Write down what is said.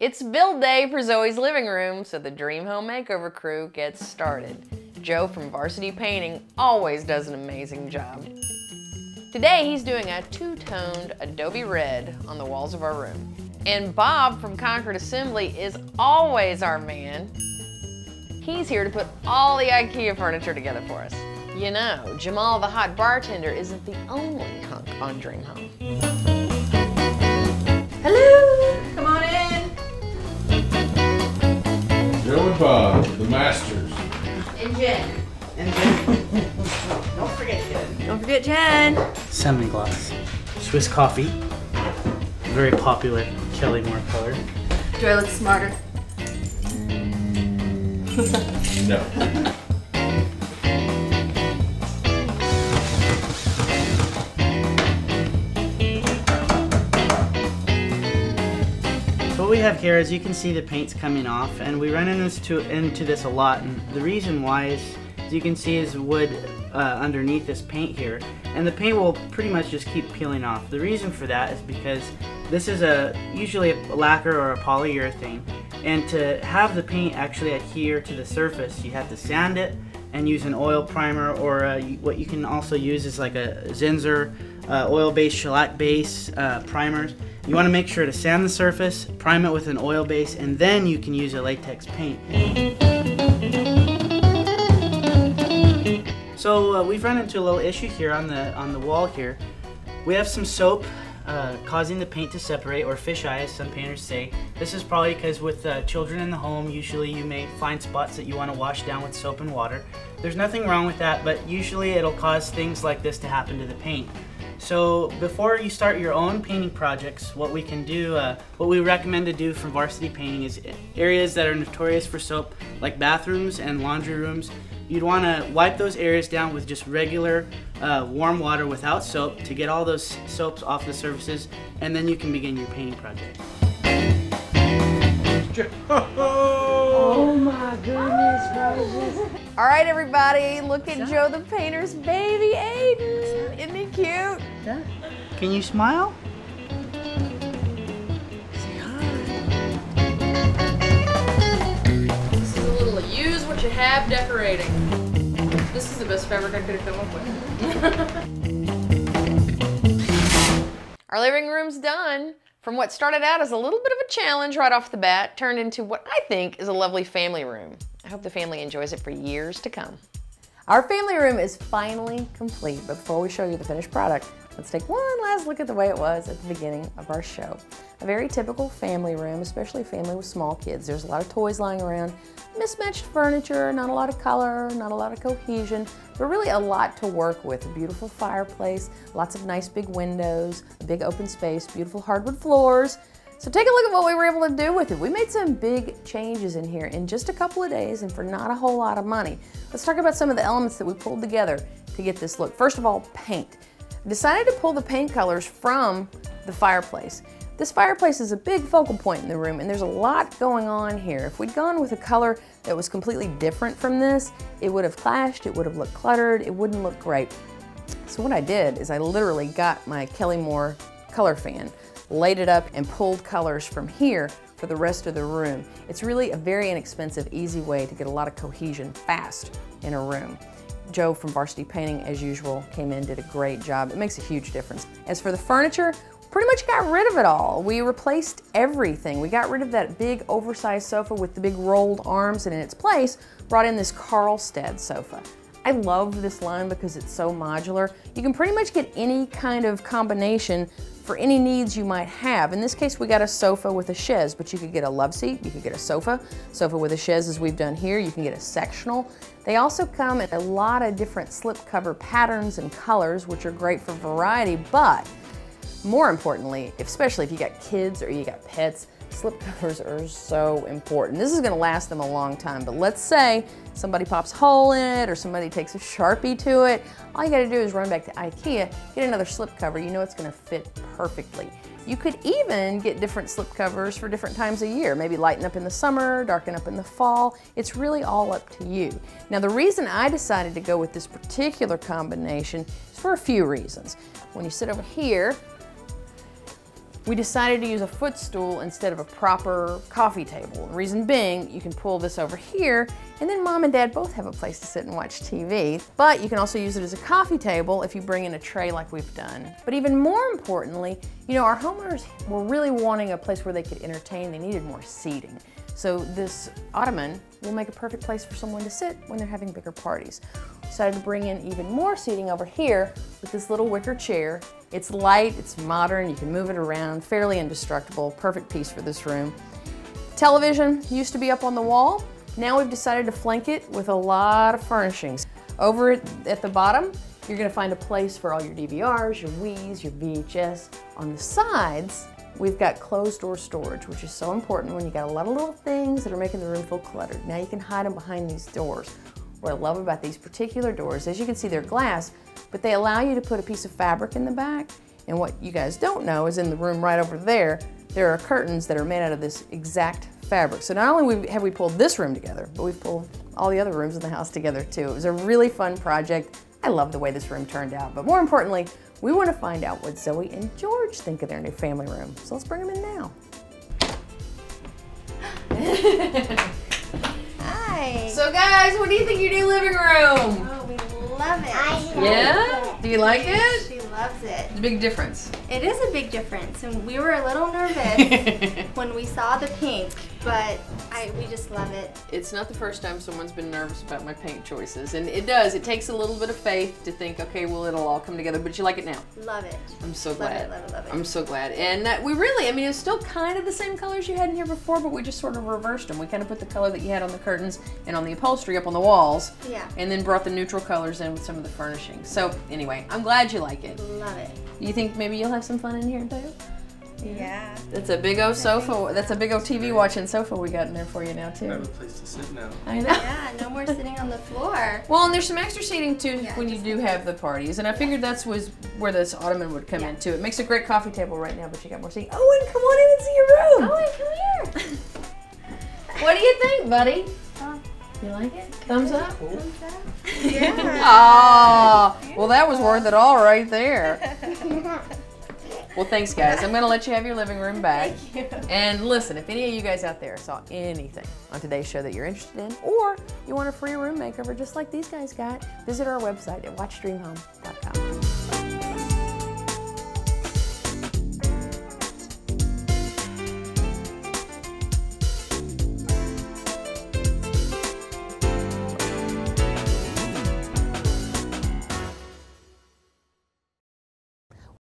It's build day for Zoe's living room, so the Dream Home Makeover crew gets started. Joe from Varsity Painting always does an amazing job. Today he's doing a two-toned adobe red on the walls of our room. And Bob from Concord Assembly is always our man. He's here to put all the IKEA furniture together for us. You know, Jamal the hot bartender isn't the only hunk on Dream Home. Hello! Come on in! Joe and Bob, the masters. And Jen. Don't forget Jen. Don't forget Jen. Semi-gloss. Swiss coffee. Very popular Kelly Moore color. Do I look smarter? No. What we have here is you can see the paint's coming off, and we run into this a lot, and the reason why is, as you can see, is wood underneath this paint here, and the paint will pretty much just keep peeling off. The reason for that is because this is usually a lacquer or a polyurethane, and to have the paint actually adhere to the surface, you have to sand it and use an oil primer, or what you can also use is like a Zinsser oil-based shellac base primers. You want to make sure to sand the surface, prime it with an oil base, and then you can use a latex paint. So we've run into a little issue here on the wall here. We have some soap causing the paint to separate, or fisheye as some painters say. This is probably because with children in the home, usually you may find spots that you want to wash down with soap and water. There's nothing wrong with that, but usually it'll cause things like this to happen to the paint. So before you start your own painting projects, what we can do, what we recommend to do from Varsity Painting is areas that are notorious for soap, like bathrooms and laundry rooms. You'd want to wipe those areas down with just regular warm water without soap to get all those soaps off the surfaces, and then you can begin your painting project. Oh my goodness gracious. All right, everybody, look at Joe the painter's baby, Aiden. Isn't he cute? Yeah. Can you smile? Say hi. This is a little use what you have decorating. This is the best fabric I could have come up with. Our living room's done. From what started out as a little bit of a challenge right off the bat, turned into what I think is a lovely family room. I hope the family enjoys it for years to come. Our family room is finally complete, but before we show you the finished product, let's take one last look at the way it was at the beginning of our show. A very typical family room, especially a family with small kids. There's a lot of toys lying around, mismatched furniture, not a lot of color, not a lot of cohesion, but really a lot to work with. A beautiful fireplace, lots of nice big windows, a big open space, beautiful hardwood floors. So take a look at what we were able to do with it. We made some big changes in here in just a couple of days and for not a whole lot of money. Let's talk about some of the elements that we pulled together to get this look. First of all, paint. I decided to pull the paint colors from the fireplace. This fireplace is a big focal point in the room, and there's a lot going on here. If we'd gone with a color that was completely different from this, it would have clashed, it would have looked cluttered, it wouldn't look great. So what I did is I literally got my Kelly Moore color fan, laid it up, and pulled colors from here for the rest of the room. It's really a very inexpensive, easy way to get a lot of cohesion fast in a room. Joe from Varsity Painting, as usual, came in, did a great job. It makes a huge difference. As for the furniture, pretty much got rid of it all. We replaced everything. We got rid of that big oversized sofa with the big rolled arms, and in its place, brought in this Carlstad sofa. I love this line because it's so modular. You can pretty much get any kind of combination for any needs you might have. In this case, we got a sofa with a chaise, but you could get a love seat, you could get a sofa with a chaise as we've done here, you can get a sectional. They also come in a lot of different slipcover patterns and colors, which are great for variety, but more importantly, especially if you got kids or you got pets, slipcovers are so important. This is gonna last them a long time, but let's say somebody pops a hole in it or somebody takes a Sharpie to it, all you gotta do is run back to IKEA, get another slipcover. You know it's gonna fit perfectly. You could even get different slipcovers for different times of year, maybe lighten up in the summer, darken up in the fall. It's really all up to you. Now the reason I decided to go with this particular combination is for a few reasons. When you sit over here, we decided to use a footstool instead of a proper coffee table. The reason being, you can pull this over here, and then Mom and Dad both have a place to sit and watch TV. But you can also use it as a coffee table if you bring in a tray like we've done. But even more importantly, you know, our homeowners were really wanting a place where they could entertain. They needed more seating. So this ottoman will make a perfect place for someone to sit when they're having bigger parties. Decided to bring in even more seating over here with this little wicker chair. It's light, it's modern, you can move it around, fairly indestructible, perfect piece for this room. Television used to be up on the wall. Now we've decided to flank it with a lot of furnishings. Over at the bottom, you're gonna find a place for all your DVRs, your Wiis, your VHS. On the sides, we've got closed door storage, which is so important when you got a lot of little things that are making the room feel cluttered. Now you can hide them behind these doors. What I love about these particular doors, as you can see, they're glass, but they allow you to put a piece of fabric in the back. And what you guys don't know is in the room right over there, there are curtains that are made out of this exact fabric. So not only have we pulled this room together, but we've pulled all the other rooms in the house together too. It was a really fun project. I love the way this room turned out, but more importantly, we want to find out what Zoe and George think of their new family room. So let's bring them in now. Hi. So guys, what do you think of your new living room? Oh, we love it. Yeah? Do you like it? She loves it. It's a big difference. It is a big difference, and we were a little nervous when we saw the pink, but we just love it. It's not the first time someone's been nervous about my paint choices, and it does. It takes a little bit of faith to think, okay, well, it'll all come together, but you like it now. Love it. I'm so glad. Love it, love it, love it. I'm so glad. And we really, I mean, it's still kind of the same colors you had in here before, but we just sort of reversed them. We kind of put the color that you had on the curtains and on the upholstery up on the walls, Yeah. and then brought the neutral colors in with some of the furnishings. So anyway, I'm glad you like it. Love it. You think maybe you'll have some fun in here too? Yeah. That's a big old sofa. That's a big old TV watching sofa we got in there for you now too. I have a place to sit now. I know. Yeah, no more sitting on the floor. Well, and there's some extra seating too Yeah, when you just do have the parties, and I figured that's was where this ottoman would come Yeah. in too. It makes a great coffee table right now, but you got more seating. Oh, and come on in and see your room. Oh, come here. What do you think, buddy? Oh. You like it? Thumbs up? Thumbs up. Yeah. Oh, well, that was worth it all right there. Well, thanks, guys. I'm going to let you have your living room back. Thank you. And listen, if any of you guys out there saw anything on today's show that you're interested in, or you want a free room makeover just like these guys got, visit our website at Watch Dream Home.